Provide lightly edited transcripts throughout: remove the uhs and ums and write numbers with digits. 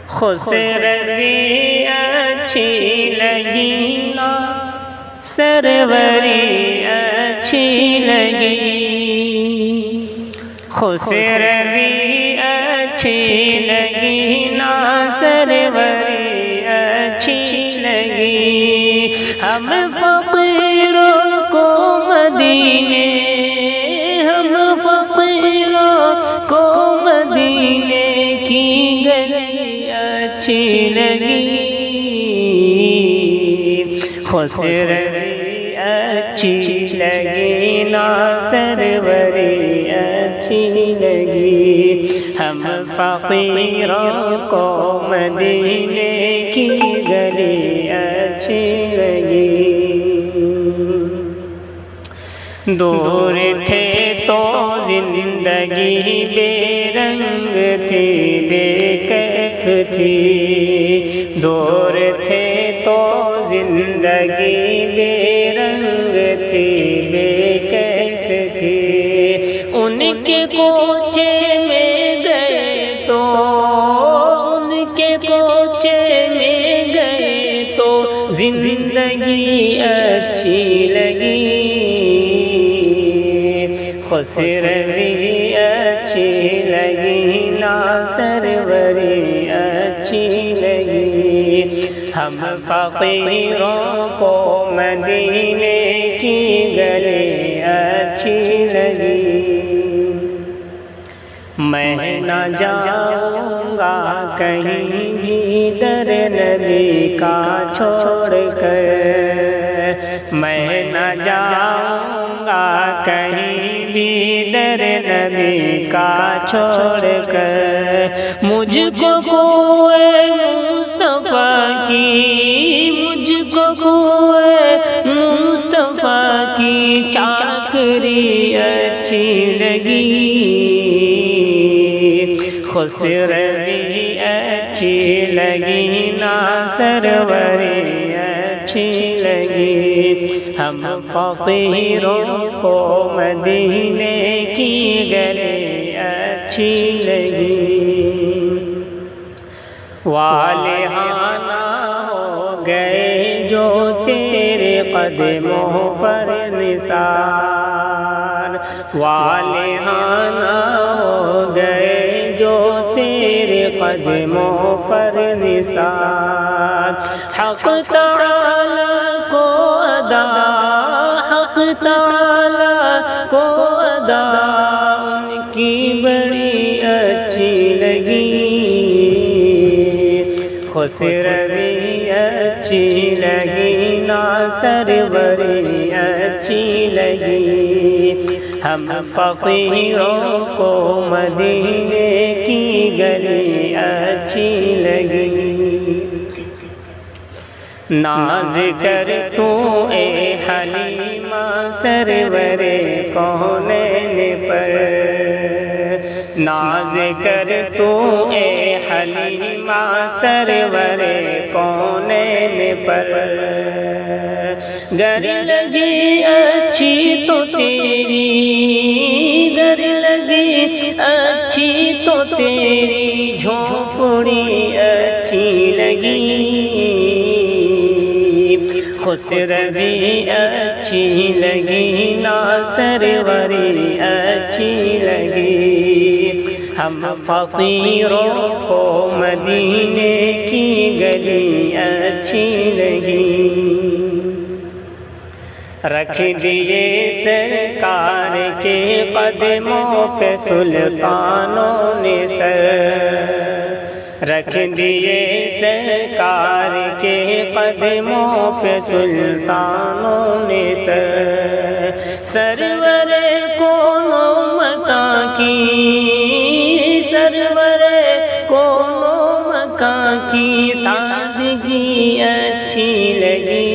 خسروی اچھی لگی نا سروری اچھی لگی، خسروی اچھی لگی نا سروری اچھی لگی، ہم فقیروں کو مدینے، ہم فقیروں کو مدینے کی گلی اچھی لگی، خسروی اچھی لگی نا سروری اچھی لگی، ہم فقیروں کو مدینے کی گلی اچھی لگی، دور تھے تو زندگی بے رنگ تھی بے کیف تھی، دور تھے تو زندگی بے رنگ تھی بے کیف تھی، ان کے کوچے میں گئے تو، ان کے کوچے میں گئے تو زندگی اچھی لگی، خسروی اچھی لگی نا سروری اچھی لگی، ہم فقیروں کو مدینے کی گلی اچھی لگی، میں نہ جاؤں گا کہیں بھی در نبی کا چھوڑ کر، میں نہ جاؤں گا کہیں بھی در نبی کا چھوڑ کر، مجھ کو کوئے مصطفیٰ کی، مجھ کو کوئے مصطفیٰ کی چاکری اچھی لگی، خسروی اچھی لگی نا سروری اچھی لگی، ہم فقیروں کو مدینے کی گلی اچھی لگی، والہانہ ہو گئے جو تیرے قدموں پر نثار، والہانہ ہو گئے جو تیرے قدموں پر نثار، حق تعالی کو ادا، حق تعالی کو ادا ان کی بڑی اچھی لگی، خسروی اچھی لگی نا سروری اچھی لگی، ہم فقیروں کو مدینے کی گلی اچھی لگی، ناز کر تو اے حلیمہ سرور کونین پر، ناز کر تو اے حلیمہ سرور کونین پر، گر لگی اچھی تو تیری، گر لگی اچھی تو تیری جھونپڑی اچھی لگی، خسروی اچھی لگی نا سروری اچھی لگی، ہم فقیروں کو مدینے کی گلی اچھی لگی، رکھ دیے سرکار کے قدموں پہ سلطانوں نے سر، رکھ دیے سرکار کے قدموں پہ سلطانوں نے سر، سرور کونوں مکان کی، سرور کونوں مکان کی سادگی اچھی لگی،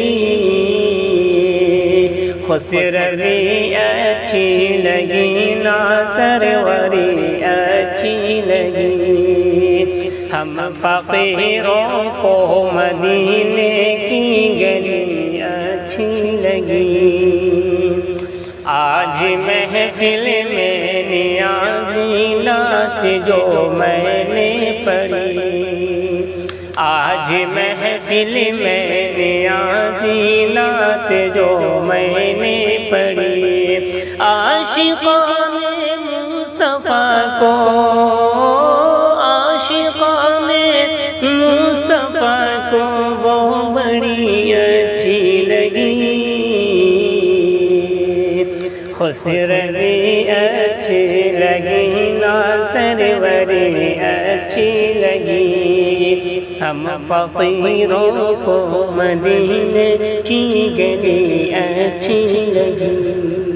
خسروی اچھی لگی نا سروری اچھی لگی، ہم فقیروں کو مدینے کی گلی اچھی لگی، آج محفل میں نیازی نعت جو میں نے پڑھی، آج محفل میں نیازی نعت جو میں نے پڑھی، عاشقان مصطفیٰ کو، عاشقان مصطفیٰ کو وہ بڑی اچھی لگی، خسروی اچھی لگی، ناصروری اچھی لگی، ہم فقیروں کو مدینے کی گلی اچھی لگی۔